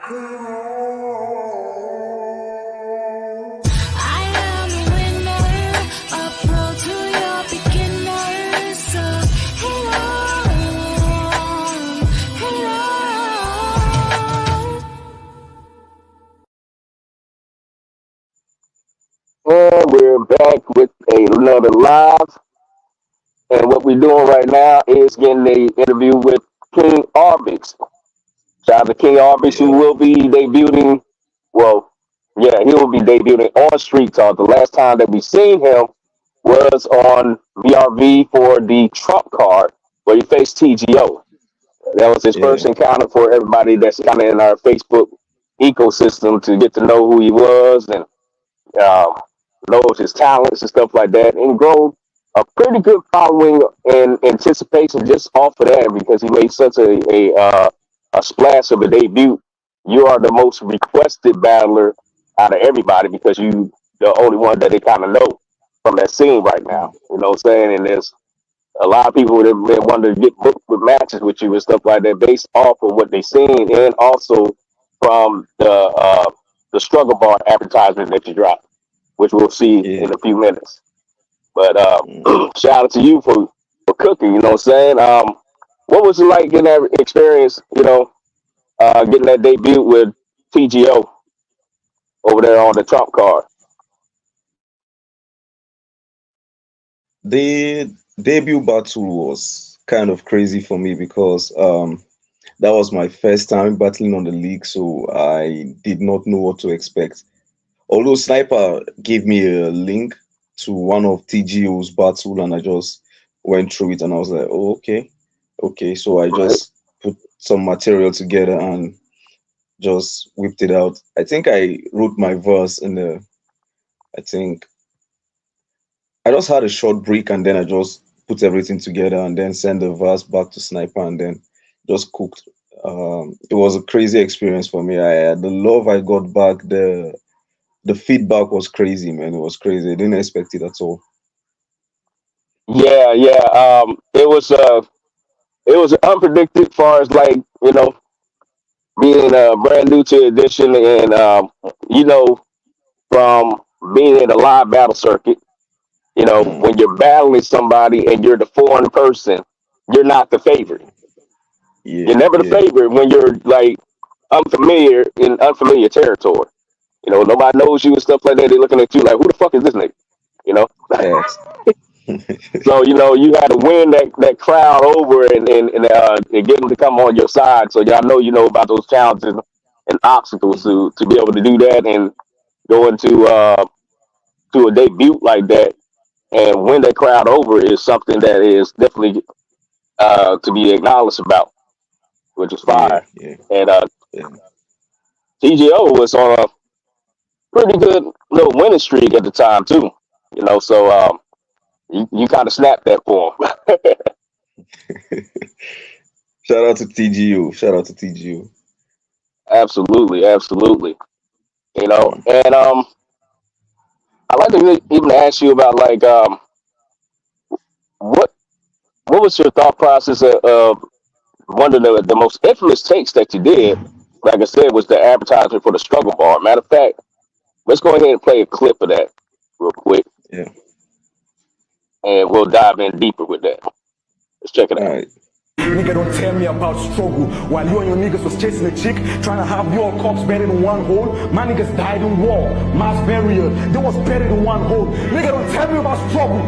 And we're back with another live. And what we're doing right now is getting the interview with King Rbics. Shout out to King Rbics, who will be debuting. Well, yeah, he will be debuting on Street Talk. The last time that we seen him was on VRV for the Trump card, where he faced TGO. That was his first encounter for everybody that's kind of in our Facebook ecosystem to get to know who he was and um, knows his talents and stuff like that, and grow a pretty good following in anticipation just off of that because he made such a splash of a debut. You are the most requested battler out of everybody because you the only one that they kind of know from that scene right now. You know what I'm saying? And there's a lot of people that want to get booked with matches with you and stuff like that based off of what they seen and also from the struggle bar advertisement that you dropped, which we'll see in a few minutes. But shout out to you for cooking, you know what I'm saying? What was it like getting that experience, getting that debut with TGO over there on the Trump card? The debut battle was kind of crazy for me because that was my first time battling on the league, so I did not know what to expect. Although Sniper gave me a link to one of TGO's battle and I just went through it and I was like, oh, okay. So I just put some material together and just whipped it out. I think I wrote my verse I think I just had a short break and then I just put everything together and then sent the verse back to Sniper and then just cooked. It was a crazy experience for me. The love I got back, the feedback was crazy, man. It was crazy. I didn't expect it at all. Yeah. It was unpredicted as far as being brand new to edition and from being in the live battle circuit. When you're battling somebody and you're the foreign person, you're not the favorite. You're never the favorite when you're like unfamiliar in unfamiliar territory. Nobody knows you and stuff like that. They're looking at you like, who the fuck is this nigga? Yes. So, you had to win that crowd over and get them to come on your side. So y'all know about those challenges and obstacles to be able to do that and go into to a debut like that and win that crowd over is something that is definitely to be acknowledged about, which is fire. And TGO was on a pretty good little winning streak at the time too, so you kind of snapped that for him. Shout out to TGO. Absolutely. And I'd like to even ask you about what was your thought process of one of the most infamous takes that you did, like I said, was the advertisement for the struggle bar. Matter of fact, let's go ahead and play a clip of that real quick. Yeah. And we'll dive in deeper with that. Let's check it out. All right. Nigga, don't tell me about struggle while you and your niggas was chasing a chick, trying to have your cops buried in one hole. My niggas died in war, mass burial. They was buried in one hole. Nigga, don't tell me about struggle.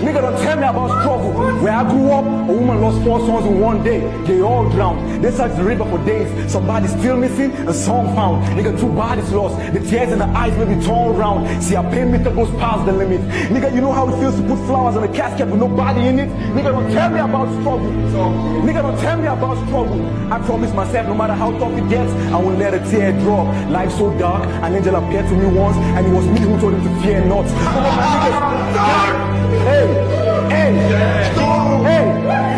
Nigga, don't tell me about struggle. Where I grew up, a woman lost 4 sons in one day. They all drowned. They searched the river for days. Somebody still missing, a song found. Nigga, 2 bodies lost. The tears in the eyes may be torn round. See, our pain meter goes past the limit. Nigga, you know how it feels to put flowers on a casket with nobody in it? Nigga, don't tell me about struggle. Nigga, don't tell me about struggle. I promise myself, no matter how tough it gets, I won't let a tear drop. Life's so dark, an angel appeared to me once, and it was me who told him to fear not. Hey!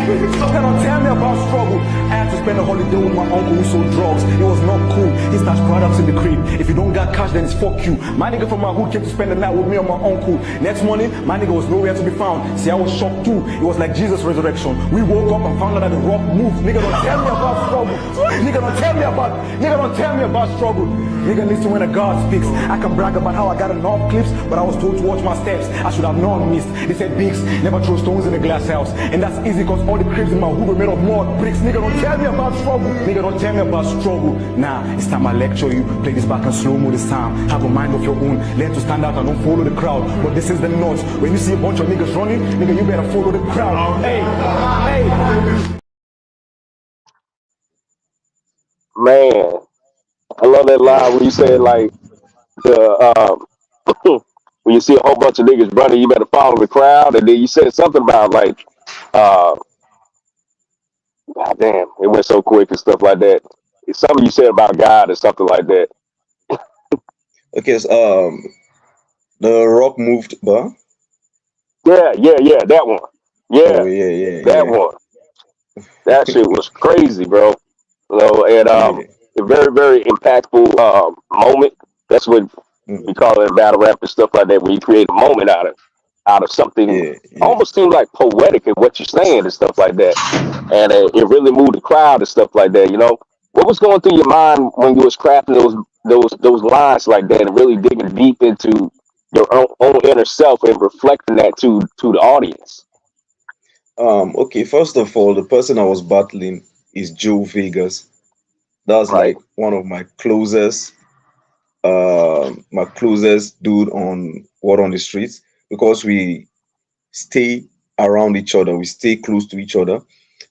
Nigga, don't tell me about struggle. I had to spend a holiday with my uncle who sold drugs. It was not cool. He Instash products in the crib. If you don't got cash, then it's fuck you. My nigga from my hood came to spend the night with me and my uncle. Next morning, my nigga was nowhere to be found. See, I was shocked too. It was like Jesus' resurrection. We woke up and found out that the rock moved. Nigga, don't tell me about struggle. Nigga, don't tell me about struggle. Nigga, listen when a God speaks. I can brag about how I got enough clips, but I was told to watch my steps. I should have not missed. They said Bigs never throw stones in a glass house. And that's easy because all the cribs in my hood were made of mud bricks. Nigga, don't tell me about struggle. Nigga, don't tell me about struggle. Nah, it's time I lecture you. Play this back in slow-mo this time. Have a mind of your own. Learn to stand out and don't follow the crowd. But this is the notes. When you see a bunch of niggas running, nigga, you better follow the crowd. Hey. Man, I love that line where you said like the when you see a whole bunch of niggas running, you better follow the crowd. And then you said something about like, God damn, it went so quick and stuff like that. It's something you said about God or something like that. Okay, so, the rock moved, but Yeah, that one. Yeah, oh yeah, that one. That shit was crazy, bro. You know, and yeah. a very, very impactful moment. That's what we Mm, call it in battle rap and stuff like that. When you create a moment out of something, yeah. almost seems like poetic in what you're saying and stuff like that. And it really moved the crowd and stuff like that. You know, what was going through your mind when you was crafting those lines like that, and really digging deep into your own inner self and reflecting that to the audience? Okay, first of all, the person I was battling is Joe Vegas. That's Right, like one of my closest dude on Word on the Streets, because we stay around each other, we stay close to each other.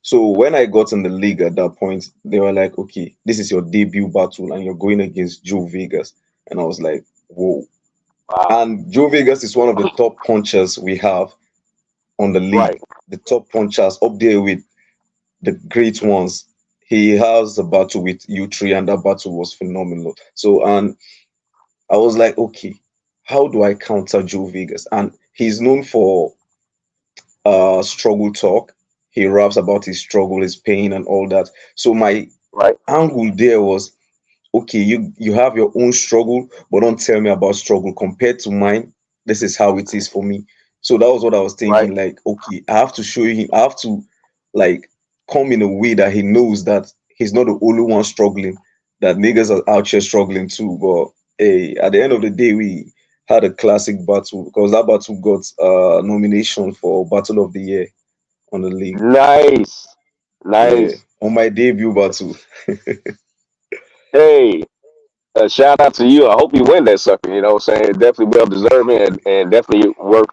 So when I got in the league at that point, they were like, okay, this is your debut battle and you're going against Joe Vegas. And I was like, whoa. wow, And Joe Vegas is one of the top punchers we have on the right, league, the top punchers up there with the great ones. He has a battle with U3, and that battle was phenomenal. So, and I was like, okay, how do I counter Joe Vegas? And he's known for struggle talk. He raps about his struggle, his pain, and all that. So my right, angle there was, okay, you have your own struggle, but don't tell me about struggle compared to mine. This is how it is for me. So that was what I was right. thinking. Like, okay, I have to show him. I have to like come in a way that he knows that he's not the only one struggling. That niggas are out here struggling too. But hey, at the end of the day, we had a classic battle because that battle got nomination for Battle of the Year on the league. Nice, Yeah, nice. on my debut battle. Hey, shout out to you. I hope you win that sucker. You know what I'm saying? Definitely well deserving and definitely worth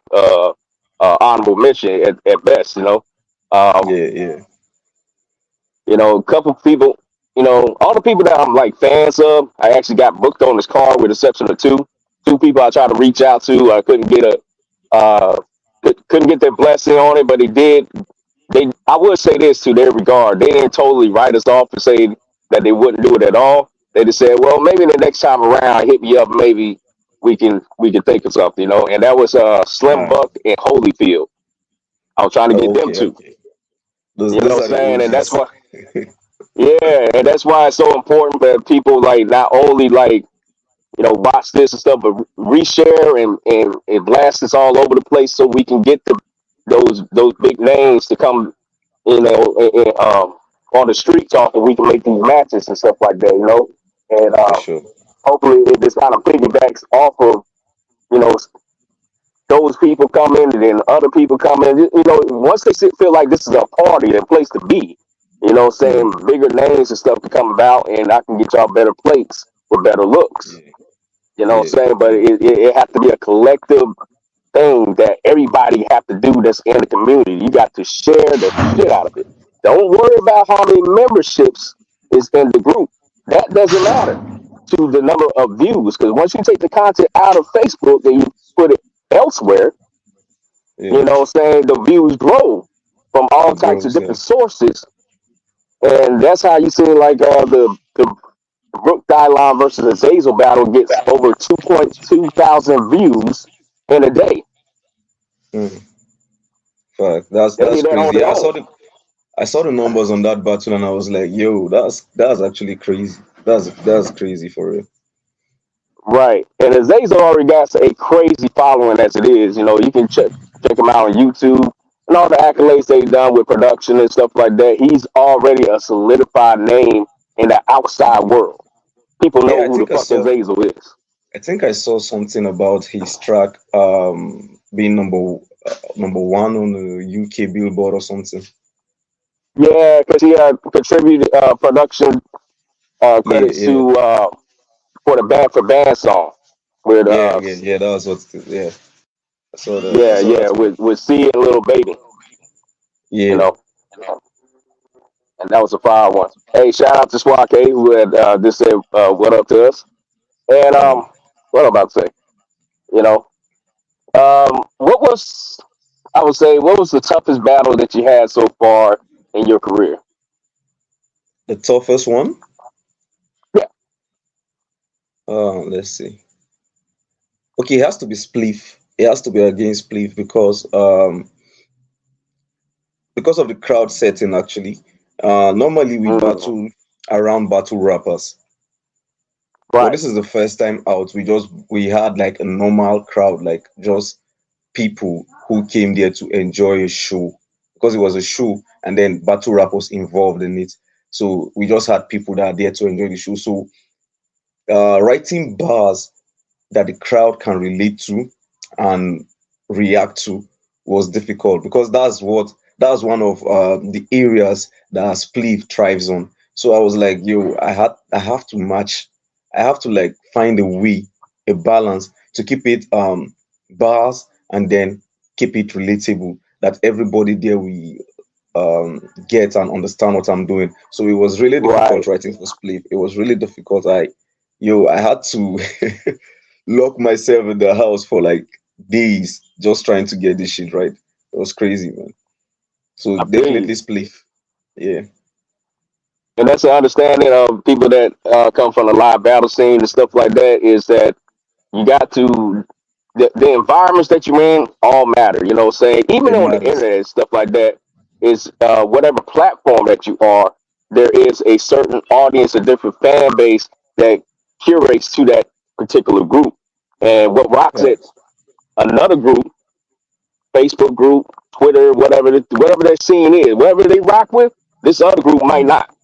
honorable mention at best, you know. Um, Yeah. a couple people, all the people that I'm like fans of, I actually got booked on this card with exception of two people I tried to reach out to. I couldn't get uh couldn't get their blessing on it, but they did. I would say this to their regard. They didn't totally write us off and say that they wouldn't do it at all. They just said, well, maybe the next time around, hit me up. Maybe we can think of something, And that was Slim Ah, Buck and Holyfield. I was trying to get them too. okay. Those You know those what are I'm the saying? And that's OGs. why, yeah, and that's why it's so important that people like not only like watch this and stuff, but reshare and blast this all over the place so we can get those big names to come, on the street talk, and we can make these matches and stuff like that. And For sure. hopefully it just kind of piggybacks off of you know those people come in and then other people come in. Once they feel like this is a party, a place to be. Saying Mm, bigger names and stuff to come about, and I can get y'all better plates with better looks. yeah, You know what yeah, I'm saying? But yeah. it has to be a collective thing that everybody have to do that's in the community. You got to share the shit out of it. Don't worry about how many memberships is in the group. That doesn't matter to the number of views. Because once you take the content out of Facebook and you put it elsewhere, Yeah. saying the views grow from all It types of grows, different yeah. sources. And that's how you see like the Brooke Dylon versus Azazel battle gets over 2.2 thousand views in a day. Mm, fuck. That's Tell that's you that on crazy. their Yeah, own. I saw the numbers on that battle and I was like, yo, that's actually crazy. That's crazy for real. Right. And Azazel already got a crazy following as it is. You know, you can check him out on YouTube and all the accolades they've done with production and stuff like that. He's already a solidified name in the outside world. People Yeah, know who the fuck Azazel is. I think I saw something about his track being number one on the UK Billboard or something. Yeah, because he contributed production Yeah, credits yeah, to for the Band for Band song with yeah. That was what. Yeah, I saw that. I yeah, saw yeah, that. with C and Little Baby, you Yeah. know, and that was a fire one. Hey, shout out to Swak who had just said what up to us. And Mm. what I'm about to say, you know, what was I would say what was the toughest battle that you had so far in your career? The toughest one. Yeah, Let's see. Okay, it has to be Spliff. It has to be against Spliff because of the crowd setting actually. Normally we mm, battle around battle rappers. But right, this is the first time out. We had like a normal crowd, like just people who came there to enjoy a show because it was a show and then battle rap was involved in it. So we just had people that are there to enjoy the show. So writing bars that the crowd can relate to and react to was difficult because that's one of the areas that Spliff thrives on. So I was like, yo, I have to match, I have to like find a way, a balance to keep it bars and then keep it relatable that everybody there we get and understand what I'm doing. So it was really difficult right. writing for Spliff. It was really difficult. I had to lock myself in the house for like days just trying to get this shit right. It was crazy, man. So I feel definitely you. Spliff. Yeah, And that's the understanding of people that come from the live battle scene and stuff like that is that you got to the environments that you're in all matter. You know what I'm saying? Even it on the matters. internet and stuff like that is whatever platform that you are, there is a certain audience, a different fan base that curates to that particular group. And what rocks at Facts. another group, Facebook group, Twitter, whatever their scene is, whatever they rock with, this other group might Mm, not.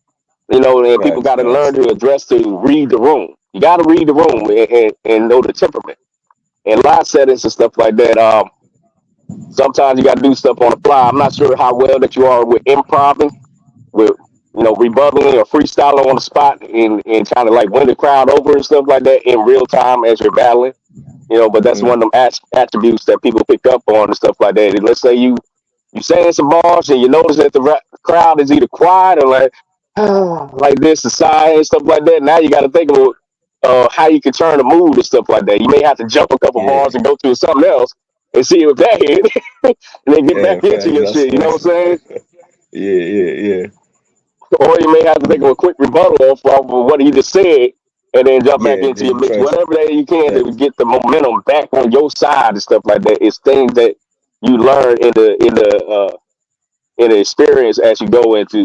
You know, and people facts, got to learn facts. to address to read the room. You got to read the room and know the temperament and live settings and stuff like that. Sometimes you got to do stuff on the fly. I'm not sure how well that you are with improving, with rebuttaling or freestyling on the spot and trying to like win the crowd over and stuff like that in real time as you're battling. But that's Mm, one of them attributes that people pick up on and stuff like that. And let's say you saying some bars and you notice that the crowd is either quiet or like like this and sigh and stuff like that. Now you got to think about how you can turn the mood and stuff like that. You may have to jump a couple yeah, bars and go to something else and see if that hit, and then get yeah, back into facts. your shit. You know what I'm saying? Yeah, yeah. Or you may have to think of a quick rebuttal of what he just said, and then jump back Yeah, into your then mix. try to Whatever that you can to facts. get the momentum back on your side and stuff like that. It's things that you learn in the experience as you go into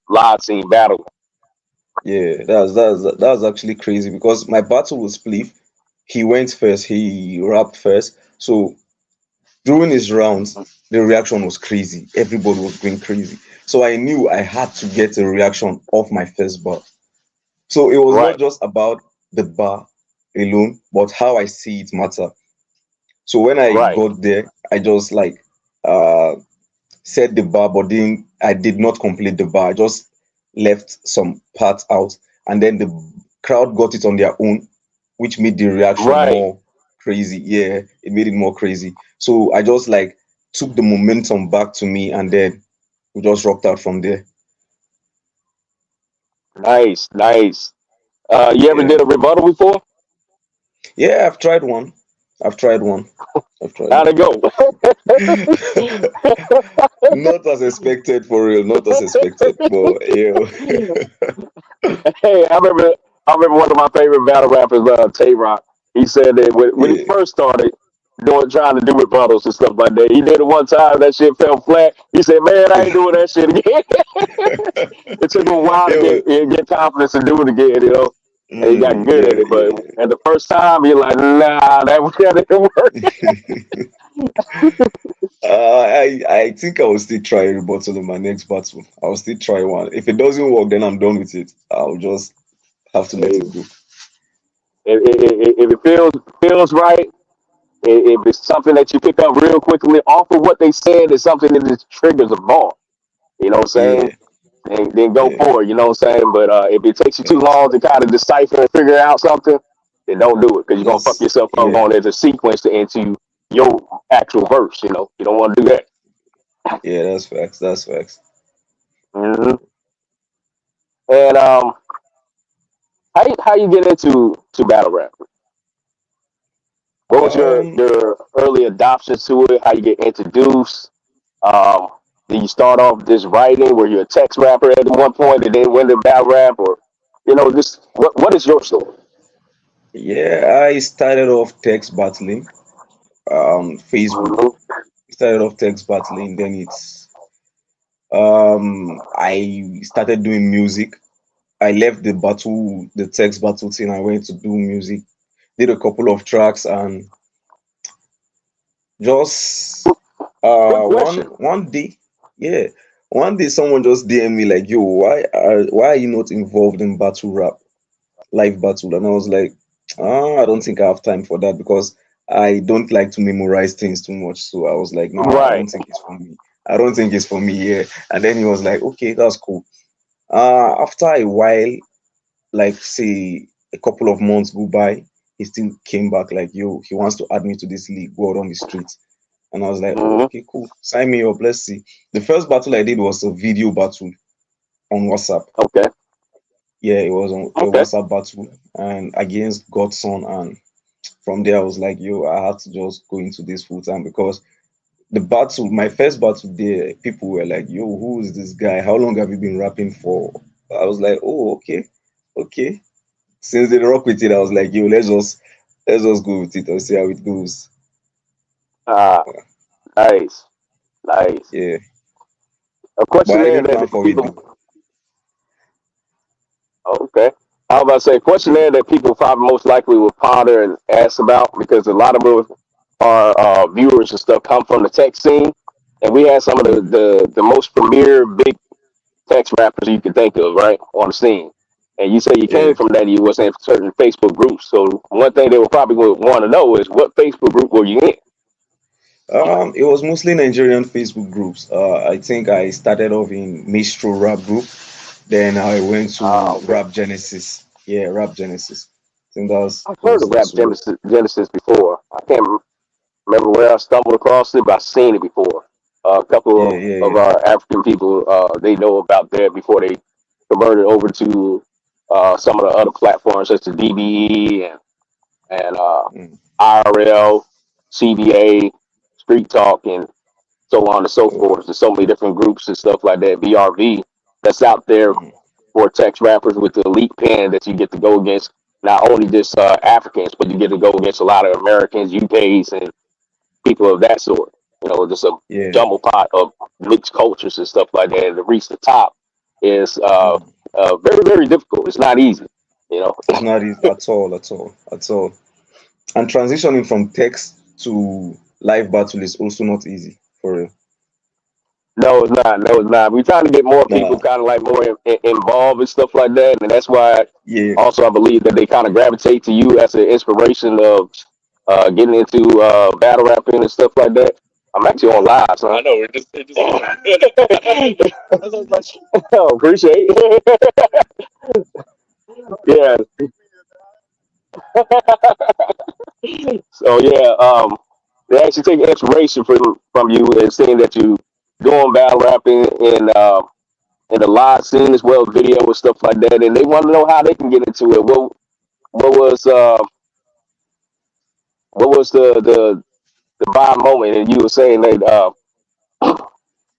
live scene battle. Yeah, that's actually crazy because my battle with Spliff, he went first, he rapped first. So during his rounds, the reaction was crazy. Everybody was going crazy. So I knew I had to get a reaction off my first bar. So it was not Right, just about the bar alone, but how I see it matter. So when I right, got there, I just like uh set the bar, but then I did not complete the bar. I just left some parts out, and then the crowd got it on their own, which made the reaction right. more crazy. Yeah, it made it more crazy. So I just like took the momentum back to me, and then we just rocked out from there. Nice, nice. You ever Yeah, did a rebuttal before? yeah. I've tried one. I've tried one. I've tried How'd one. it go? Not as expected for real. Not as expected, but yeah. Hey, I remember one of my favorite battle rappers, Tay Rock. He said that when he Yeah. first started, doing trying to do rebuttals and stuff like that. He did it one time, that shit fell flat. He said, "Man, I ain't doing that shit again." It took him a while to it get confidence to do it again, you know. And he got good at yeah, it, but at the first time, you're like, "Nah, that didn't work." yeah. I think I will still try a rebuttal in my next battle. I'll still try one. If it doesn't work, then I'm done with it. I'll just have to let Hey, it go. if it feels right, if it's something that you pick up real quickly off of what they said, it's something that just triggers a ball. You know what I'm saying? Yeah, Then go yeah, for it. You know what I'm saying? But if it takes you yeah. too long to kind of decipher and figure out something, then don't do it because you're gonna fuck That's yourself up yeah, going as a sequence into your actual verse. You know, you don't want to do that. yeah. That's facts. That's facts. Hmm. And how you get into battle rap? What was Um, your early adoption to it? How you get introduced? Um, did you start off just writing? Were you a text rapper at one point and then went to battle rap, or just what is your story? yeah, I started off text battling. Facebook. Hmm. Started off text battling. Then I started doing music. I left the text battle thing. I went to do music. Did a couple of tracks and just Quick question. one day, yeah, one day someone just DM me like, "Yo, why are you not involved in battle rap, live battle?" And I was like, I don't think I have time for that because I don't like to memorize things too much. So I was like, nah, I Right. don't think it's for me. I don't think it's for me. Yeah. And then he was like, okay, that's cool. After a while, like say a couple of months go by, he still came back like, yo, he wants to add me to this league, go out on the streets. And I was like, oh, Hmm. okay, cool. Sign me up. Let's see. The first battle I did was a video battle on WhatsApp. Okay. Yeah, it was on a Okay. WhatsApp battle and against Godson. And from there, I was like, yo, I had to just go into this full time because the battle, my first battle there, people were like, yo, who is this guy? How long have you been rapping for? I was like, oh, okay, okay. Since they rock with it, I was like, yo, let's just go with it and see how it goes. Ah, nice, nice. Yeah, A but question I there didn't plan that for it people. though. Oh, okay. I was about to say a question Yeah, there that people probably most likely will ponder and ask about because a lot of our viewers and stuff come from the tech scene, and we had some of mm, the most premier big text rappers you can think of, right, on the scene. And you say you yeah. came from that, you was in certain Facebook groups. So one thing they will probably want to know is what Facebook group were you in? It was mostly Nigerian Facebook groups. I think I started off in Mistro Rap Group. Then I went to Okay. Rap Genesis. Yeah, Rap Genesis. I think that was I've heard those of Rap those were. Genesis before. I can't remember where I stumbled across it, but I've seen it before. A couple Yeah, yeah, of yeah. our African people, they know about that before they converted over to some of the other platforms such as DBE and Mm, IRL, CBA, Street Talk, and so on and so okay. forth. There's so many different groups and stuff like that. BRV that's out there Mm, for text rappers with the elite pen that you get to go against not only just Africans, but you get to go against a lot of Americans, UKs, and people of that sort. Just a yeah. jumble pot of mixed cultures and stuff like that. And to reach the top is Mm. very, very difficult. It's not easy. You know, It's not easy at all, at all, at all. And transitioning from text to live battle is also not easy for real. no, it's not. No, it's not. We're trying to get more Nah, people kind of like more involved and stuff like that, and that's why yeah. also I believe that they kind of gravitate to you as an inspiration of getting into battle rapping and stuff like that. I'm actually on live, so I know it just oh, appreciate it. Yeah. So yeah, they actually take inspiration from you and seeing that you doing battle rapping in the live scene as well, video and stuff like that, and they want to know how they can get into it. What was what was the vibe moment? And you were saying that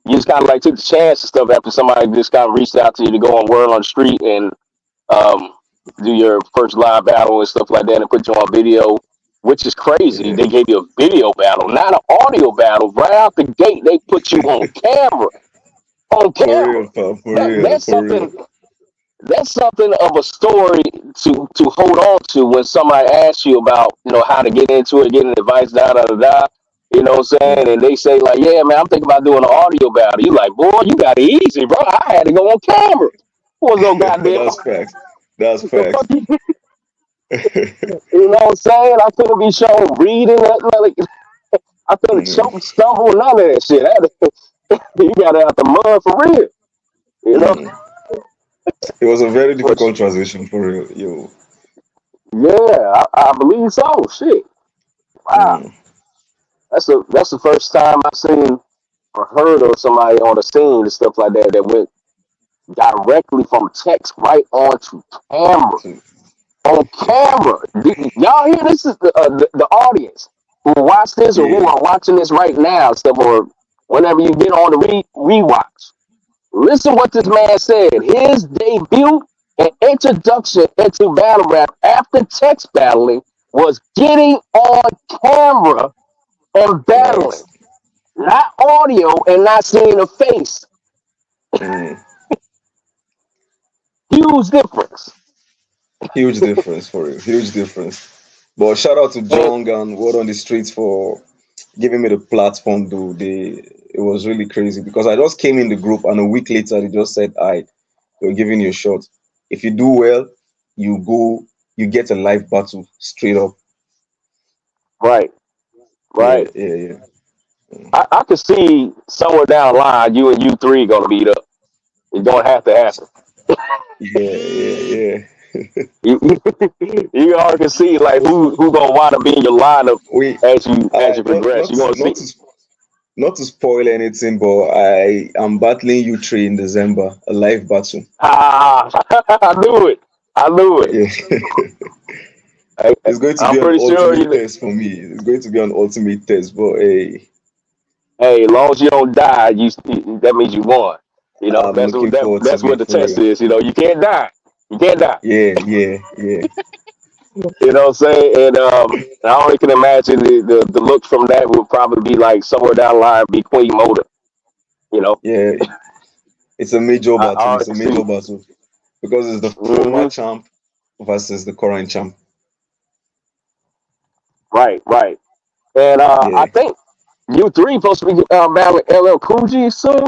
you just kind of like took the chance and stuff after somebody just kind of reached out to you to go on word on the street and um, do your first live battle and stuff like that, and put you on video. which is crazy. Yeah. They gave you a video battle, not an audio battle. Right out the gate, they put you on camera. On For camera. real, pal. For That real. that's For real. something. That's something of a story to hold on to when somebody asks you about, how to get into it, getting advice, da da da da. You know what I'm saying? Mm. And they say like, yeah, man, I'm thinking about doing an audio battle. You like, boy, you got it easy, bro. I had to go on camera. Was no goddamn. That's facts. That's The fuck facts. you know what I'm saying? I couldn't be shown reading that. Like, I couldn't Mm. choke, stumble, none of that shit. You got it out the mud for real. You know? Mm. It was a very But difficult transition for real. Yo. yeah, I believe so. Shit. Wow. Mm. That's the first time I've seen or heard of somebody on the scene and stuff like that that went directly from text right onto camera. So, On camera. Y'all hear this is the audience who watch this or who yeah. are watching this right now, stuff, or whenever you get on the rewatch. Listen what this man said. His debut and introduction into battle rap after text battling was getting on camera and battling, Facts. not audio and not seeing a face. Mm. Huge difference. Huge difference for real. Huge difference. But shout out to And Jong and Word on the Streets for giving me the platform, dude. It was really crazy because I just came in the group and a week later they just said, we're giving you a shot. If you do well, you get a live battle straight up. right, Yeah, right. yeah, yeah. I could see somewhere down the line you and you three gonna meet up. It don't have to happen. Yeah, yeah, yeah. You, you already can see like who gonna wind up being your lineup We as you not progress. You gonna see. not to spoil anything, but I am battling you three in December, a live battle. Ah, I knew it. I knew it. Yeah. I, It's going to I'm be an pretty sure ultimate you. test for me. It's going to be an ultimate test, but hey, Hey, as long as you don't die, that means you won. I'm looking forward to That's what it the for test real. is. You can't die. You can't die. Yeah, yeah, yeah, You know what I'm saying? And I only can imagine the look from that would probably be like somewhere down the line be Queen Motor. You know, yeah. It's a major I battle. already It's a can see. major battle because it's the former Hmm. champ versus the current champ. Right, right. And I Yeah, think you three supposed to be battling LL Cool J soon.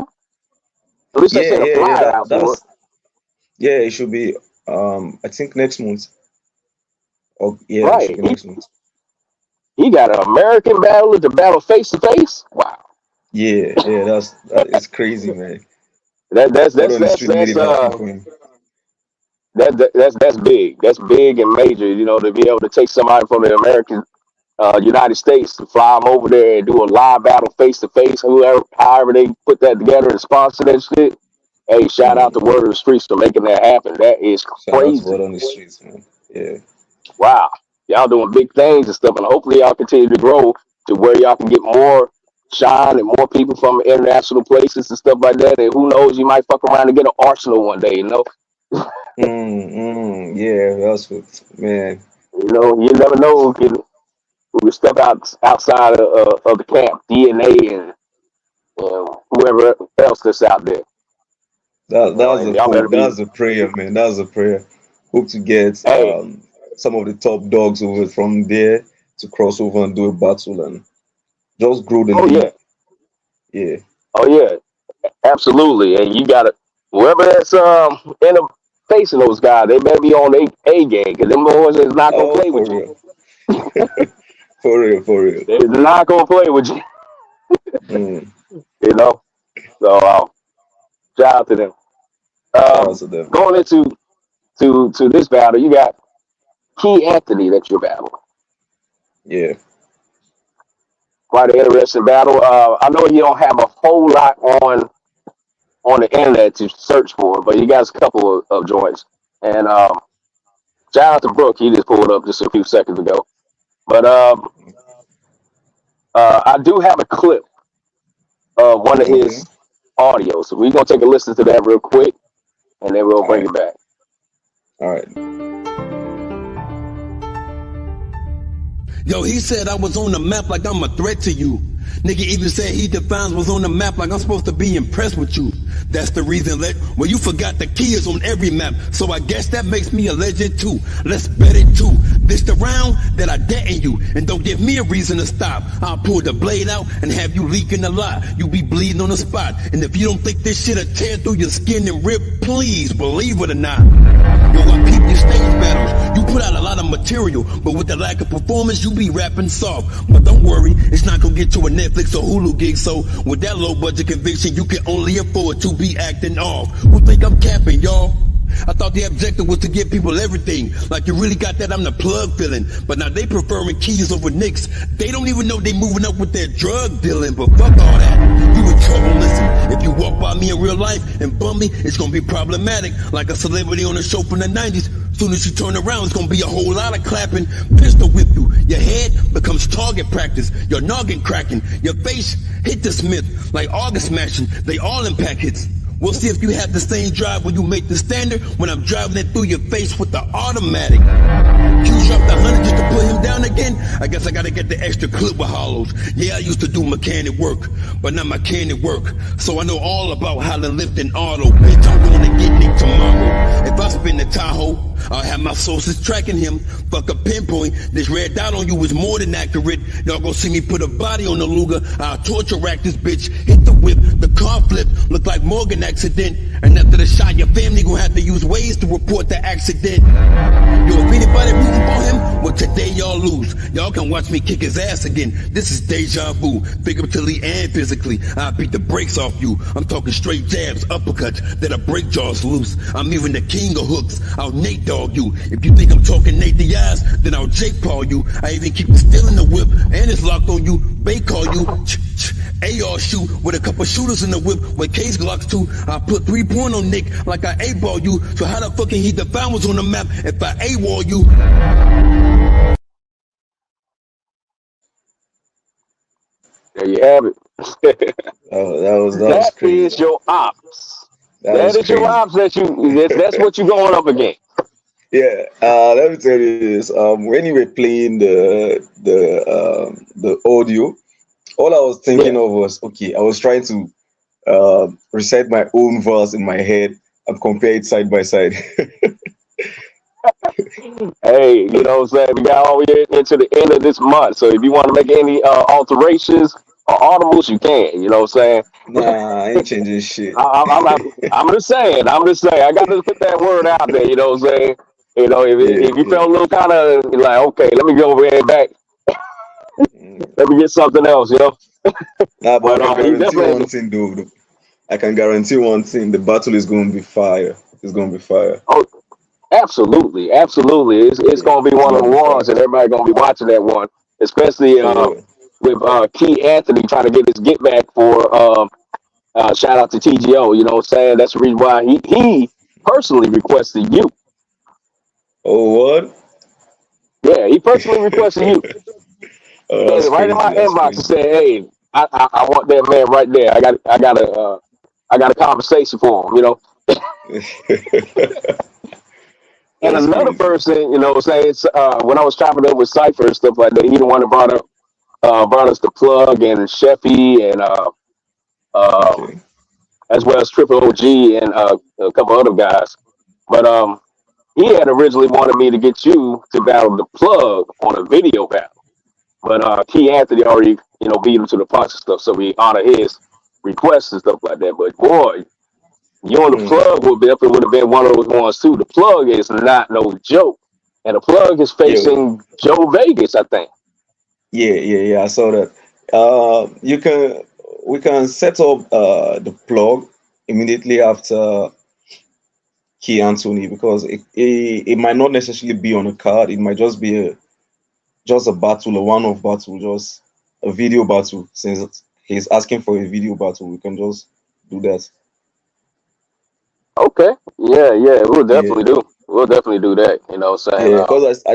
At least they yeah, sent a yeah, yeah. flyer out for it. Yeah. It should be. I think next month. Oh, yeah, it should Right. be next month. He got an American battler to battle face to face. Wow. Yeah, yeah. It's crazy, man. That that's What that's on the that's street made that's it happen for him. that's big. That's big and major. To be able to take somebody from the American United States to fly them over there and do a live battle face to face. However they put that together and sponsor that shit. Hey, shout out to Mm. Word of the Streets for making that happen. That is Shout out to crazy. Word on the Streets, man. Yeah. Wow. Y'all doing big things and stuff, and hopefully y'all continue to grow to where y'all can get more shine and more people from international places and stuff like that. And who knows, you might fuck around and get an Arsenal one day. Yeah, that's what, man. You never know who can step outside of the camp, DNA and whoever else that's out there. That's And the y'all better hope. be. That's the prayer, man. That's the prayer. Hope to get Hey, some of the top dogs over from there to cross over and do a battle and just grow the oh league. yeah, Yeah. oh yeah, absolutely. And you got to whoever that's in the facing those guys, they better be on a game because them boys is not gonna Oh, play for with you. real. For real, for real. They're not gonna play with you. Mm. You know. So shout out to them. Shout out Um, to them. going into to this battle, you got Key Anthony that's your battle. Yeah. Quite an interesting battle. I know you don't have a whole lot on the internet to search for, but you got a couple of joints. And shout out to Brooke, he just pulled up just a few seconds ago. But I do have a clip of one of Okay. his audios. So we're gonna take a listen to that real quick, and then we'll All bring right. it back. All right. Yo, he said I was on the map like I'm a threat to you. Nigga even said he defines was on the map like I'm supposed to be impressed with you. That's the reason well, you forgot the key is on every map, so I guess that makes me a legend too. Let's bet it too. This the round that I debt in you, and don't give me a reason to stop. I'll pull the blade out and have you leaking a lot. You be bleeding on the spot, and if you don't think this shit'll tear through your skin and rip, please believe it or not. Yo, I peep your stage battles. You put out a lot of material, but with the lack of performance, you be rapping soft. But don't worry, it's not gonna get to a Netflix or Hulu gig, so with that low budget conviction, you can only afford to be acting off. Who think I'm capping, y'all? I thought the objective was to give people everything. Like you really got that I'm the plug feeling. But now they preferring keys over nicks. They don't even know they moving up with their drug dealing. But fuck all that. You in trouble, listen. If you walk by me in real life and bum me, it's gonna be problematic. Like a celebrity on a show from the 90s. Soon as you turn around, it's gonna be a whole lot of clapping. Pistol whip you. Your head becomes target practice. Your noggin cracking. Your face hit the smith. Like August smashing. They all impact hits. We'll see if you have the same drive when you make the standard when I'm driving it through your face with the automatic. You dropped 100 just to put him down again? I guess I gotta get the extra clip with hollows. Yeah, I used to do mechanic work, but not mechanic work. So I know all about how to lift an auto. Bitch, I'm gonna get Nick tomorrow. If I spin the Tahoe, I'll have my sources tracking him. Fuck a pinpoint. This red dot on you is more than accurate. Y'all gonna see me put a body on the Luger. I'll torture rack this bitch. Hit the whip, the car flip. Look like Morgan accident. And after the shot, your family gonna have to use ways to report the accident. Yo, if anybody rooting for him, well today y'all lose. Y'all can watch me kick his ass again. This is deja vu, figuratively and physically. I beat the brakes off you. I'm talking straight jabs, uppercuts, that'll break jaws loose. I'm even the king of hooks. I'll Nate dog you. If you think I'm talking Nate Diaz, then I'll Jake Paul you. I even keep the steel in the whip, and it's locked on you. Bay call you. AR shoot with a couple shooters in the whip with case glocks too. I put 3-point on Nick like I A-ball you. So how the fuck can he define what's on the map if I A-wall you? There you have it. Oh, that was That crazy. is your ops. That That was is your crazy. ops that's what you're going up against. Yeah, let me tell you this. When you were playing the audio, all I was thinking Yeah. of was, okay, I was trying to recite my own verse in my head and compare it side by side. Hey, you know what I'm saying? We got all the way into the end of this month. So if you want to make any alterations or audibles, you can. You know what I'm saying? Nah, I ain't changing shit. I'm just saying. I'm just saying. I got to put that word out there. You know what I'm saying? You know, Yeah, if you yeah. felt a little kind of like, okay, let me go over there and back. Mm. Let me get something else. You know. Nah, but But I can he guarantee one definitely. thing, though. I can guarantee one thing: the battle is going to be fire. It's going to be fire. Oh, absolutely, absolutely. It's Yeah, gonna be it's one of going the to be ones, fire. and everybody gonna be watching that one, especially For real. with Key Anthony trying to get his get back for shout out to TGO. You know what I'm saying? That's the reason why he personally requested you. Oh, what? Yeah, he personally requested you. He Oh, had that's it right in my crazy. That's inbox and crazy. said, "Hey, I want that man right there. I got a conversation for him." You know. And That's another crazy. person, you know, what I'm saying, it's, when I was chopping up with Cypher and stuff like that, he the one that brought us the plug and Sheffy and um, Okay. as well as Triple OG and a couple other guys. But he had originally wanted me to get you to battle the plug on a video battle. But Key Anthony already, you know, beat him to the punch and stuff, so we honor his requests and stuff like that. But boy, you and the Mm. plug would have been one of those ones too. The plug is not no joke. And the plug is Yo, facing Joe Vegas, I think. yeah. I saw that. You can we can set up the plug immediately after Key Anthony because it might not necessarily be on a card. It might just be just a battle, a one-off battle, just a video battle. Since he's asking for a video battle, we can just do that. Okay. Yeah, we'll Yeah, definitely do. We'll definitely do that. You know what I'm saying? yeah. Because I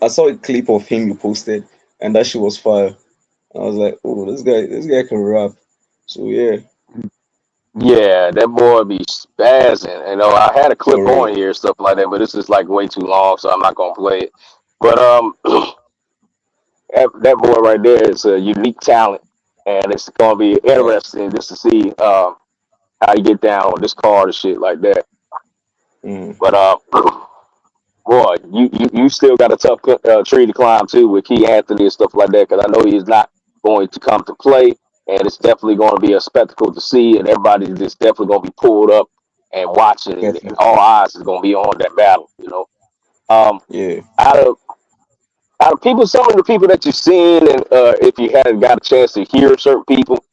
saw a clip of him you posted, and that shit was fire. I was like, oh, this guy can rap. So yeah, Yeah, that boy be spazzing. You know, I had a for clip real. on here, stuff like that, but this is like way too long, so I'm not gonna play it. But that boy right there is a unique talent, and it's gonna be Yeah. interesting just to see how you get down on this card and shit like that. Mm. But boy, you still got a tough tree to climb too with Key Anthony and stuff like that, because I know he's not going to come to play, and it's definitely going to be a spectacle to see, and everybody's just definitely going to be pulled up and watching, and Definitely. all eyes is going to be on that battle. You know, Yeah. out of people, some of the people that you've seen, and if you hadn't got a chance to hear certain people,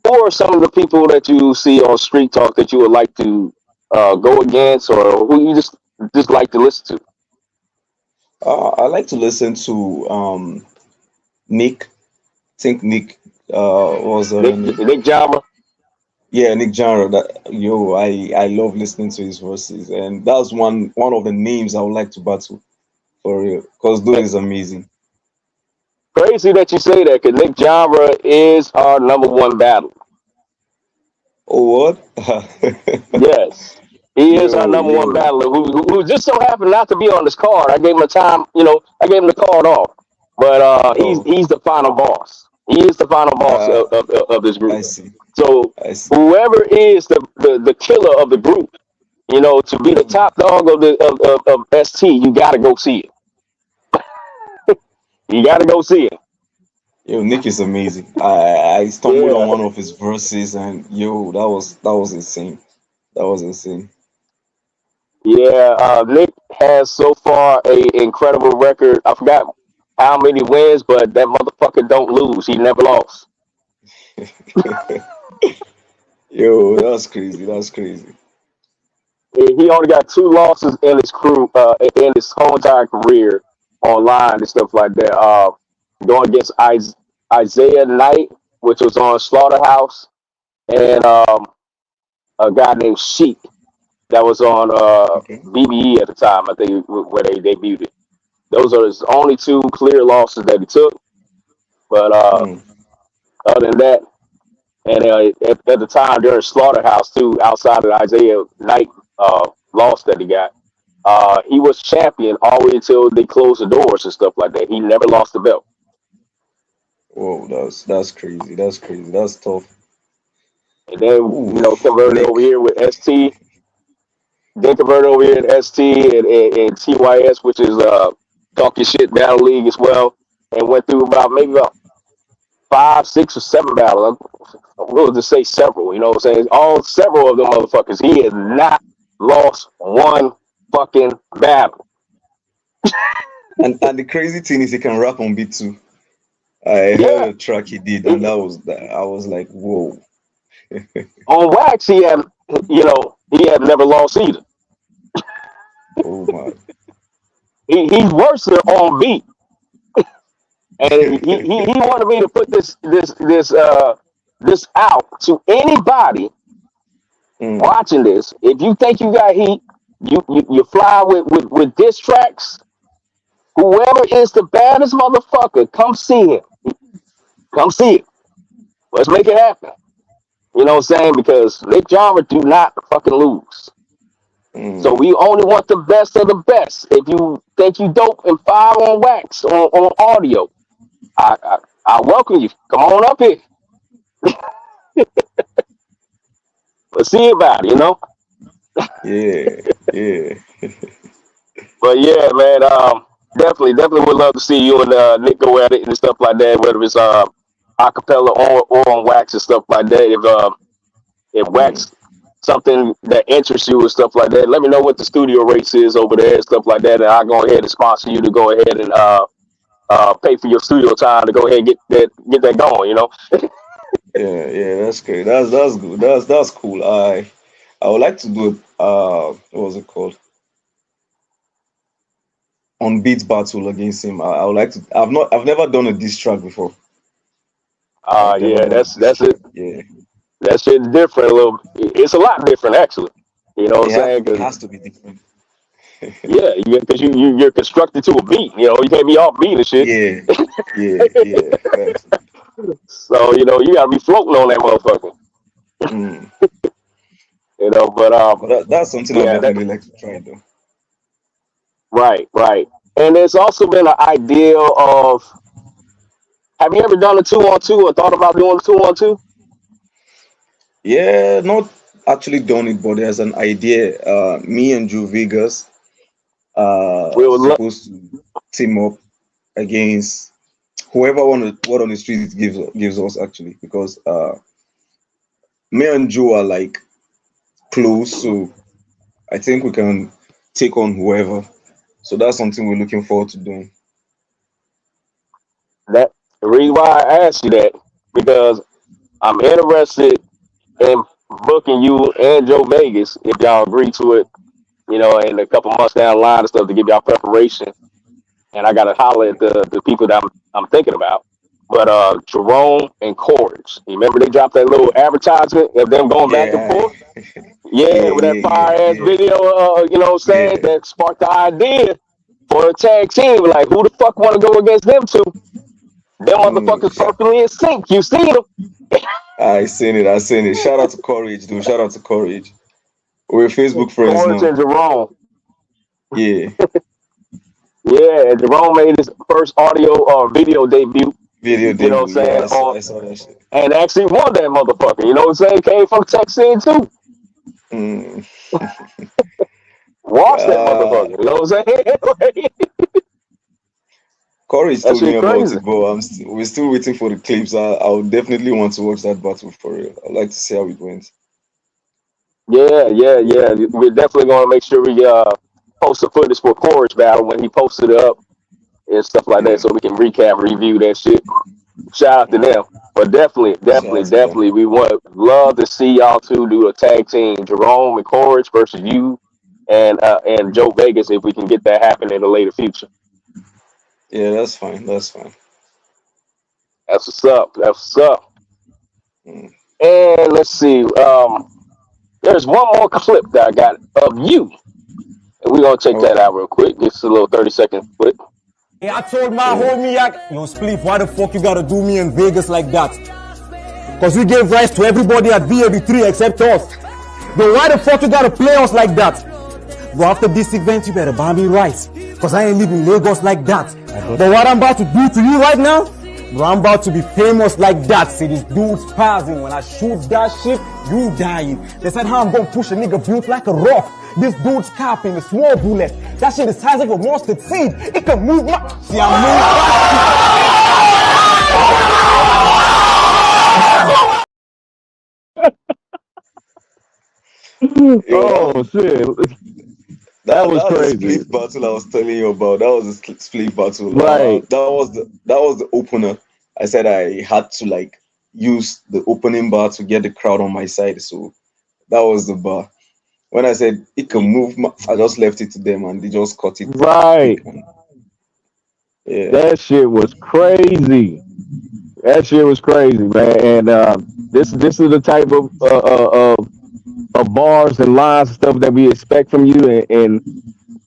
or some of the people that you see on Street Talk that you would like to go against, or who you just like to listen to. I like to listen to Nick. Think Nick what was the other name? Nick Jama. Yeah, Nick Genre. That yo, I love listening to his verses, and that's one of the names I would like to battle for real, because dude is amazing. Crazy that you say that, because Nick Jama is our number one battle. Oh what? Yes, he is our Yo, number one yo. battler who just so happened not to be on this card. I gave him a time, I gave him the card off, but Oh, he's the final boss. He is the final boss uh, of this group. I see. So I see. whoever is the killer of the group, to be the Mm. top dog of ST, you got to go see it. You got to go see it. Yo, Nick is amazing. I stumbled on Yeah. one of his verses, and yo, that was insane. That was insane. Yeah, Nick has so far a incredible record. I forgot how many wins, but that motherfucker don't lose. He never lost. Yo, that's crazy. That's crazy. He only got two losses in his in his whole entire career online and stuff like that. Going against Isaiah Knight, which was on Slaughterhouse, and a guy named Sheik that was on Okay. BBE at the time. I think where they debuted it. Those are his only two clear losses that he took. But Mm. other than that, and at the time during Slaughterhouse too, outside of the Isaiah Knight loss that he got, he was champion all the way until they closed the doors and stuff like that. He never lost the belt. Whoa, that's crazy. That's crazy. That's tough. And then Ooh, converted over Nick. here with ST. Then converted over here in ST and TYS, which is talking shit battle league as well, and went through about maybe about 5, 6, or 7 battles. We'll just say several. You know what I'm saying? All several of them motherfuckers. He has not lost one fucking battle. And the crazy thing is he can rap on beat too. I heard Yeah. a track he did, and He, that was that. I was like, whoa. on wax, he had never lost either. Oh my. He's worse than on beat. And he wanted me to put this out to anybody Mm, watching this. If you think you got heat, you fly with diss tracks. Whoever is the baddest motherfucker, come see it. Come see it. Let's make it happen. You know what I'm saying? Because Nick Jara do not fucking lose. So mm. we only want the best of the best. If you think you dope and fire on wax on audio, I welcome you. Come on up here. Let's see about it. Yeah, yeah. But yeah, man, definitely would love to see you and Nick go at it and stuff like that, whether it's acapella or on wax and stuff like that. If Mm. wax something that interests you and stuff like that, let me know what the studio rates is over there and stuff like that, and I'll go ahead and sponsor you to go ahead and pay for your studio time to go ahead and get that going. Yeah, yeah, that's great. That's good. That's cool. I would like to do what was it called? On beat battle against him. I would like to. I've never done a diss track before. I've never Yeah, done a diss that's it. track. Yeah. That shit's different a little. It's a lot different actually. You know what I'm saying? It 'Cause has to be different. yeah, because you're constructed to a beat. You can't be off beat and shit. Yeah, yeah, yeah. Facts. So you gotta be floating on that motherfucker. Mm. But But that's something I'd yeah, that definitely like to try though. right. And there's also been an idea of Have you ever done a 2-on-2 or thought about doing a 2-on-2? Yeah, not actually done it, but there's an idea. Me and Joe Vegas We would love supposed to team up against whoever on what on the street gives us actually, because me and Joe are like close, so I think we can take on whoever. So that's something we're looking forward to doing. that. The reason why I asked you that because I'm interested in booking you and Joe Vegas if y'all agree to it. In a couple months down the line and stuff to give y'all preparation. And I gotta holler at the people that I'm thinking about. But Jerome and Corage, you remember they dropped that little advertisement of them going back and Yeah, forth? Yeah, yeah, with that yeah, yeah, fire ass yeah, video, you know what I'm saying? yeah. That sparked the idea for a tag team. Like, who the fuck want to go against them two? Them motherfuckers Shout, perfectly in sync. You seen them? I seen it. I seen it. Shout out to Courage, dude. Shout out to Courage. We're Facebook friends Corage now. and Jerome. Yeah, Yeah, and Jerome made his first audio or video debut. video You know what I'm debut. Yeah, saying? I On saw that shit. and actually won that motherfucker. You know what I'm saying? Came from Tech Scene too. Mm. Watch that Uh, motherfucker. You know what I'm saying? Courage That told me shit about crazy. it, but we're still waiting for the clips. I would definitely want to watch that battle for real. I'd like to see how it went. Yeah. We're definitely gonna make sure we post the footage for Courage battle when he posted it up and stuff like that, Yeah. so we can recap, review that shit. Shout out to them. But Shout out to them. definitely, we would love to see y'all two do a tag team, Jerome and Courage versus you and Joe Vegas, if we can get that happen in the later future. Yeah, that's fine. That's fine. That's what's up. That's what's up. Mm. And let's see. There's one more clip that I got of you, and we're gonna check that Okay. out real quick. Just a little 30-second clip. Hey, I told my Yeah. homie, yo, Spleef, why the fuck you gotta do me in Vegas like that? Because we gave rights to everybody at VAB3 except us. Then why the fuck you gotta play us like that? Bro, after this event, you better buy me rights. Because I ain't living Lagos like that. But what I'm about to do to you right now, bro, I'm about to be famous like that. See, this dude's passing. When I shoot that shit, you dying. They said how I'm gonna push a nigga built like a rock. This dude's capping a small bullet. That shit is size of a mustard seed. It can move my... See, I'm Yo, Oh shit, that was that's the crazy. split battle I was telling you about. That was the split battle. Right, That was the opener. I said I had to like use the opening bar to get the crowd on my side. So that was the bar. When I said it can move, I just left it to them and they just cut it right. quick. And yeah, That shit was crazy. That shit was crazy, man. And this is the type of bars and lines and stuff that we expect from you and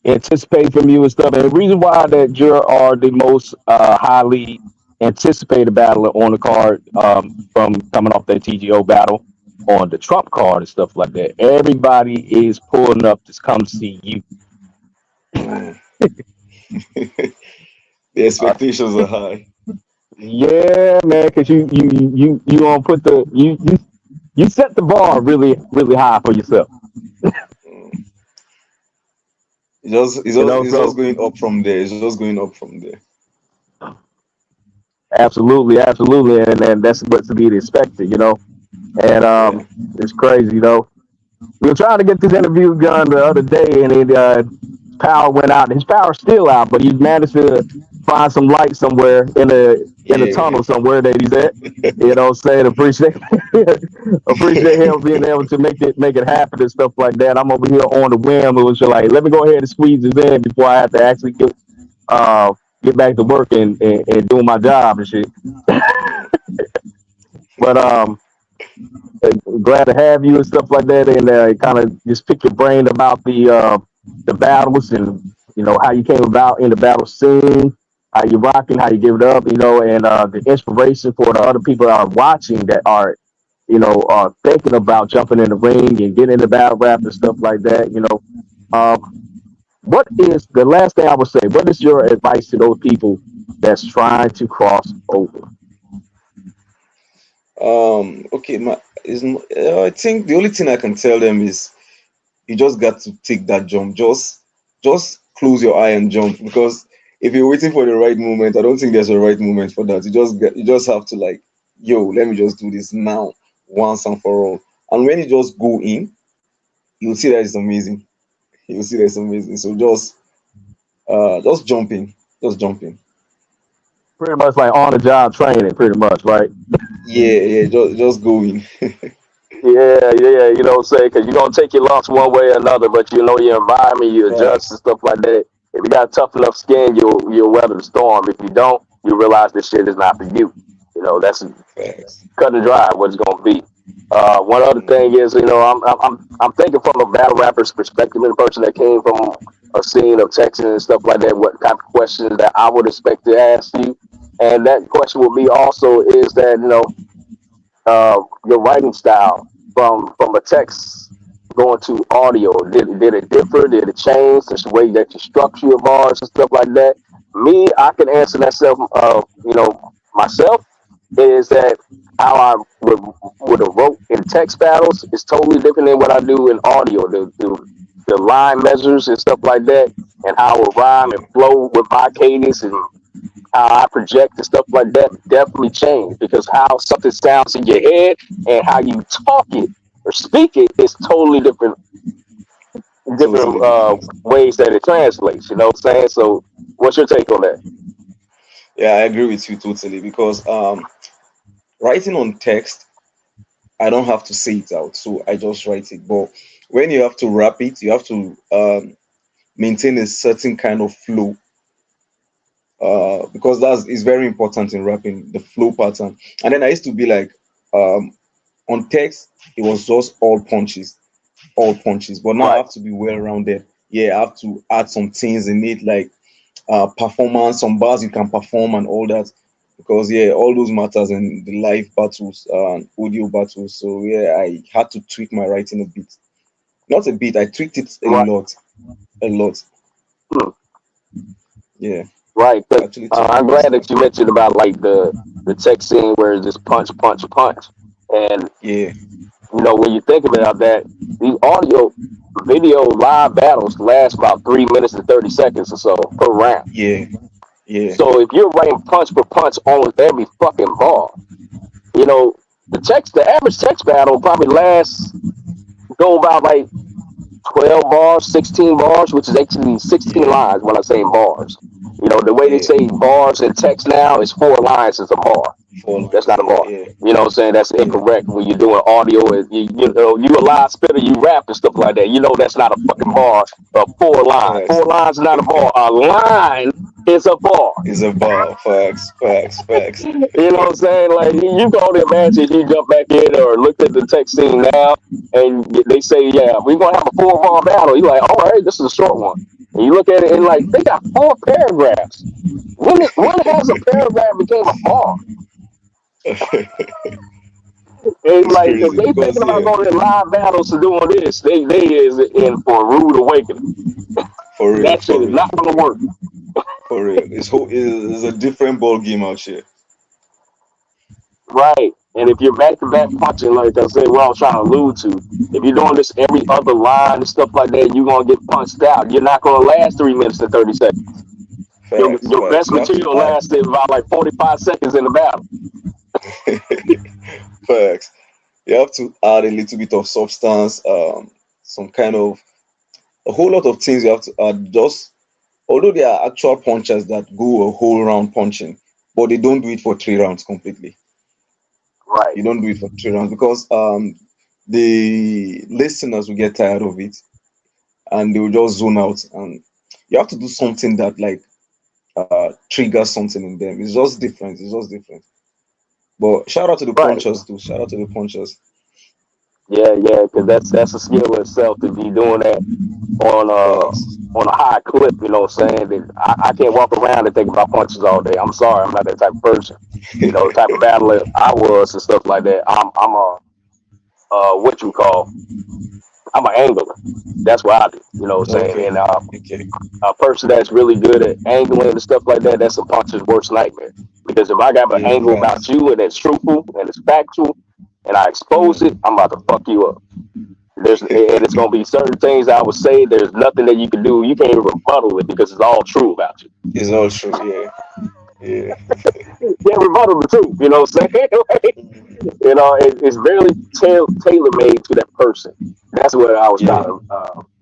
anticipate from you and stuff. And the reason why that you are the most highly anticipated battler on the card from coming off that TGO battle on the Trump card and stuff like that. Everybody is pulling up to come see you. mm. The Uh, expectations are high. yeah, man, because you gonna put you set the bar really high for yourself. Mm. It's just So going up from there. It's just going up from there. absolutely, and that's what's to be expected. And Yeah, it's crazy. We were trying to get this interview done the other day, and power went out. His power's still out, but he managed to find some light somewhere in a yeah, tunnel somewhere that he's at. Saying appreciate him being able to make it happen and stuff like that. I'm over here on the whim. It was just like, let me go ahead and squeeze this in before I have to actually get back to work and doing my job and shit. yeah. But glad to have you and stuff like that, and kind of just pick your brain about the battles and how you came about in the battle scene, how you rocking, how you give it up, and the inspiration for the other people that are watching that are thinking about jumping in the ring and getting into battle rap and stuff like that. What is the last thing I would say? What is your advice to those people that's trying to cross over? Okay, I think the only thing I can tell them is you just got to take that jump. Just close your eye and jump, because if you're waiting for the right moment, I don't think there's a right moment for that. You just have to like, yo, let me just do this now, once and for all. And when you just go in, you'll see that it's amazing. You'll see that it's amazing. So just jump in. Just jump in. Pretty much like on the job training, pretty much, right? Yeah, yeah, just go in. Yeah, yeah, you know what I'm saying? Because you're going to take your lumps one way or another, but you know your environment, you adjust and Facts. stuff like that. If you got tough enough skin, you'll weather the storm. If you don't, you realize this shit is not for you. You know, that's Facts. cut and dry what it's going to be. One other Mhm. thing is, you know, I'm thinking from a battle rapper's perspective, and a person that came from a scene of Texas and stuff like that, what type of questions that I would expect to ask you. And that question will be also is that, you know, your writing style from a text going to audio? Did it differ? Did it change the way that you structure your bars and stuff like that? Me, I can answer that self. You know, myself is that how I would have wrote in text battles is totally different than what I do in audio. The line measures and stuff like that, and how I would rhyme and flow with my cadence and how I project and stuff like that definitely changed because how something sounds in your head and how you talk it or speak it is totally different Totally different. ways that it translates. You know what I'm saying? So, what's your take on that? Yeah, I agree with you totally, because writing on text, I don't have to say it out, so I just write it. But when you have to rap it, you have to maintain a certain kind of flow, because that's is very important in rapping, the flow pattern. And then I used to be like, um, on text, it was just all punches. But now I Right, have to be well rounded. Yeah, I have to add some things in it, like performance, some bars you can perform and all that. Because yeah, all those matters in the live battles, audio battles. So yeah, I had to tweak my writing a bit. Not a bit, I tweaked it a right, lot, a lot. hmm, Yeah, right. I But actually tweaked I'm it a glad lot. that you mentioned about like the tech scene where it's just punch, punch, punch, and Yeah, you know when you think about that, these audio, video, live battles last about 3 minutes and 30 seconds or so per round. yeah, yeah, So if you're writing punch for punch on every fucking ball, you know, the average text battle probably lasts go about like 12 bars, 16 bars, which is actually 16 yeah, lines when I say bars. You know, the way they yeah. say bars in text now is 4 lines is a bar. 4 lines. That's not a Yeah, bar. yeah, You know what I'm saying? That's yeah. incorrect when you're doing audio. And you know, you a live spitter, you rap and stuff like that. You know that's not a fucking bar. A 4 line. Facts. 4 lines is not a bar. A line is a bar. Is about facts, facts, facts. You know what I'm saying? Like you can only imagine if you jump back in or looked at the text scene now, and they say, "Yeah, we're gonna have a 4 bar battle." You're like, "All right, this is a short one." And you look at it and like they got 4 paragraphs. When has a paragraph became a bar? And It's like if crazy they because thinking about yeah, going to live battles to doing this, they is in for a rude awakening. for real, That shit for is real, not gonna work. for real. It's a different ball game out here. Right. And if you're back to back punching, like I said, what I was trying to allude to, if you're doing this every other line and stuff like that, you're gonna get punched out. You're not gonna last 3 minutes and 30 seconds. Facts, Your facts. best You have to material add lasted about like 45 seconds in the battle. facts. You have to add a little bit of substance, some kind of a whole lot of things you have to add. Just although there are actual punchers that go a whole round punching, but they don't do it for 3 rounds completely. Right. You don't do it for 3 rounds because the listeners will get tired of it and they will just zone out. And you have to do something that like triggers something in them. It's just different. It's just different. But shout out to the Right. punchers too. Shout out to the punchers. Yeah, yeah, because that's a skill in itself to be doing that Facts. on a high clip, you know what I'm saying? That I can't walk around and think about punches all day. I'm sorry, I'm not that type of person. You know, the type of battler I was and stuff like that. I'm a what you call I'm an angler. That's what I do. You know what I'm saying? Okay. And Okay. a person that's really good at angling and stuff like that, that's a puncher's worst nightmare. Because if I got an angle about you and it's truthful and it's factual, and I expose it, I'm about to fuck you up. And it's gonna be certain things I would say. There's nothing that you can do. You can't even rebuttal it because it's all true about you. It's all true. Yeah. Yeah. You can't rebuttal the truth. You know what I'm saying? You know, it's very tailor made to that person. That's what I was trying to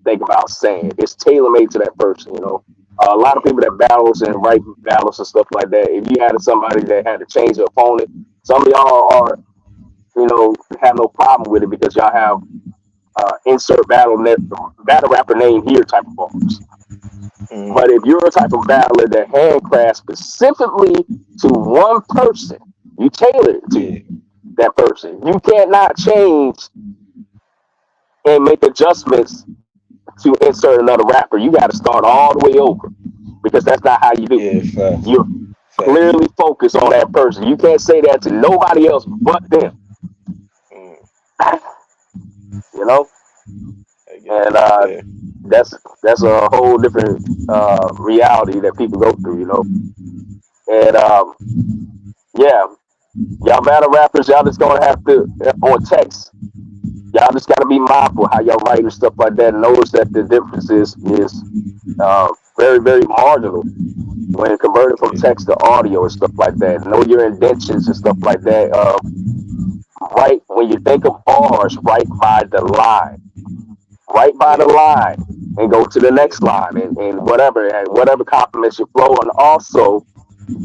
think about saying. It's tailor made to that person. You know, a lot of people that battles and write battles and stuff like that. If you had somebody that had to change the opponent, some of y'all are, you know, have no problem with it because y'all have insert battle rapper name here type of bars. But if you're a type of battler that handcrafts specifically to one person, you tailor it to that person. You cannot change and make adjustments to insert another rapper. You got to start all the way over because that's not how you do it. You're clearly focused on that person. You can't say that to nobody else but them. You know? And that's a whole different reality that people go through, you know. And yeah, y'all battle rappers, y'all just gonna have to on text. Y'all just gotta be mindful how y'all write and stuff like that. Notice that the difference is very, very marginal when converted from text to audio and stuff like that. Know your indentions and stuff like that. Right when you think of bars, right by the line. Right by the line and go to the next line and whatever complements your flow, and also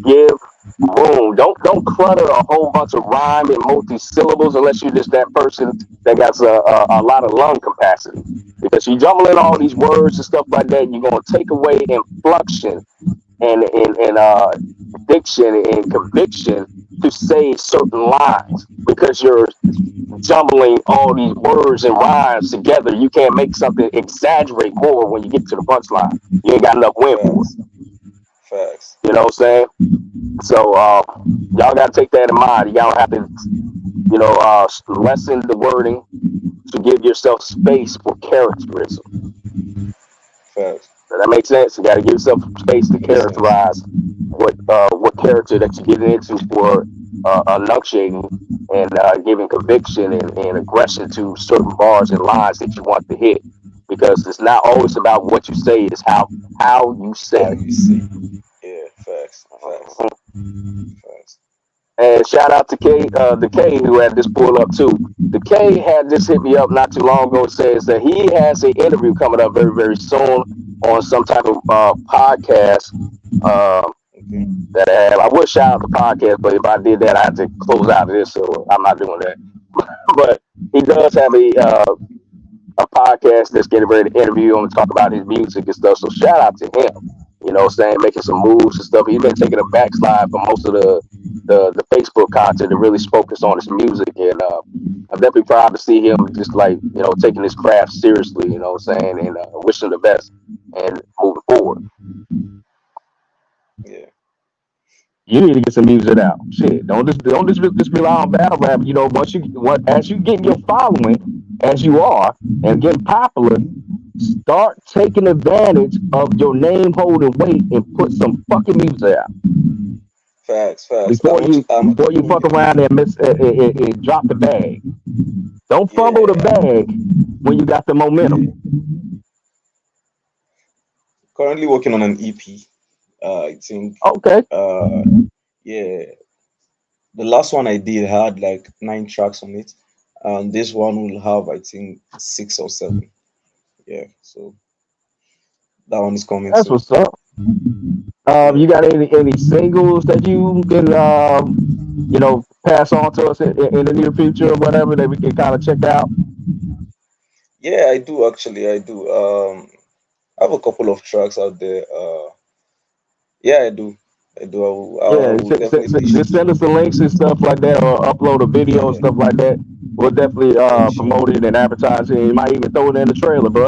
give room. Don't clutter a whole bunch of rhyme and multi-syllables unless you're just that person that got a lot of lung capacity. Because you jumble in all these words and stuff like that, you're gonna take away inflection and diction and conviction to say certain lines because you're jumbling all these words and rhymes together. You can't make something exaggerate more when you get to the punchline. You ain't got enough wind for it. Facts. You know what I'm saying? So y'all got to take that in mind. Y'all have to, you know, lessen the wording to give yourself space for characterism. Facts. Does that make sense? You got to give yourself space to characterize what character that you're getting into for enunciating and giving conviction and aggression to certain bars and lines that you want to hit. Because it's not always about what you say; it's how you say. How you say. Yeah, facts. Facts. And shout out to the K who had this pull up too. The K had this hit me up not too long ago. Says that he has an interview coming up very, very soon on some type of podcast that I have. I would shout out the podcast, but if I did that, I had to close out of this, so I'm not doing that. But he does have a podcast that's getting ready to interview him and talk about his music and stuff. So shout out to him. You know what I'm saying? Making some moves and stuff. He's been taking a backslide from most of the Facebook content to really focus on his music. And I'm definitely proud to see him just like, you know, taking his craft seriously, you know what I'm saying? And wish him the best and moving forward. Yeah. You need to get some music out. Shit. Don't just rely on battle rap. You know, as you get your following, as you are, and get popular, start taking advantage of your name holding weight and put some fucking music out. Facts. Before you fuck around and drop the bag. Don't fumble the bag when you got the momentum. Currently working on an EP. I think. Okay. Yeah. The last one I did had like 9 tracks on it, and this one will have I think 6 or 7. Yeah. So that one is coming. That's what's up. You got any singles that you can you know, pass on to us in the near future or whatever that we can kind of check out? Yeah, I do actually. I do. I have a couple of tracks out there. Yeah, I do. I will definitely just send us the links and stuff like that, or upload a video and stuff like that. We'll definitely promote it and advertise it. You might even throw it in the trailer, bro.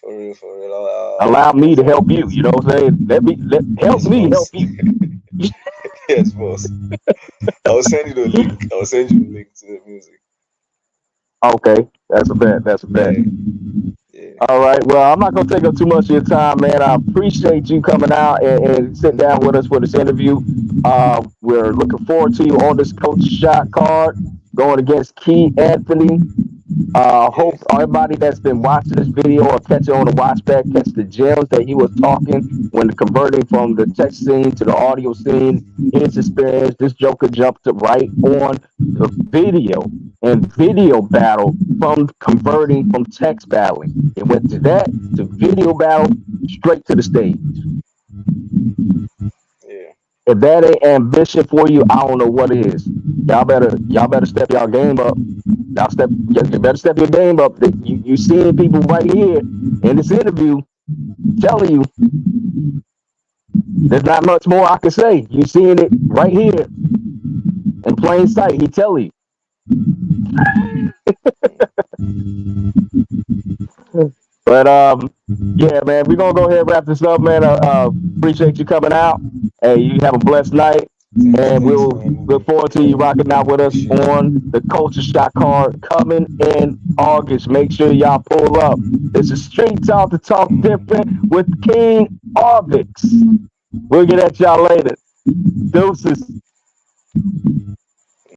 For real. Allow me to help you. You know what I'm saying? Help me help you. Yes, boss. I'll send you the link. I'll send you the link to the music. Okay, that's a bet. Yeah. All right. Well, I'm not gonna take up too much of your time, man. I appreciate you coming out and sitting down with us for this interview. We're looking forward to you on this Culture Shock card going against Key Anthony. Hope everybody that's been watching this video or catch it on the watch back, catch the gems that he was talking when converting from the text scene to the audio scene. His experience, this Joker jumped right on the video and video battle from converting from text battling. It went to that to video battle straight to the stage. Yeah. If that ain't ambition for you, I don't know what is. Y'all better step y'all game up. You better step your game up. You seeing people right here in this interview telling you there's not much more I can say. You seeing it right here in plain sight. He telling you. But yeah, man, we're gonna go ahead and wrap this up, man. Appreciate you coming out. Hey, you have a blessed night. And we'll look forward to you rocking out with us on the Culture Shock card coming in August. Make sure y'all pull up. This is Street Talk to Talk Different with King Rbics. We'll get at y'all later. Deuces.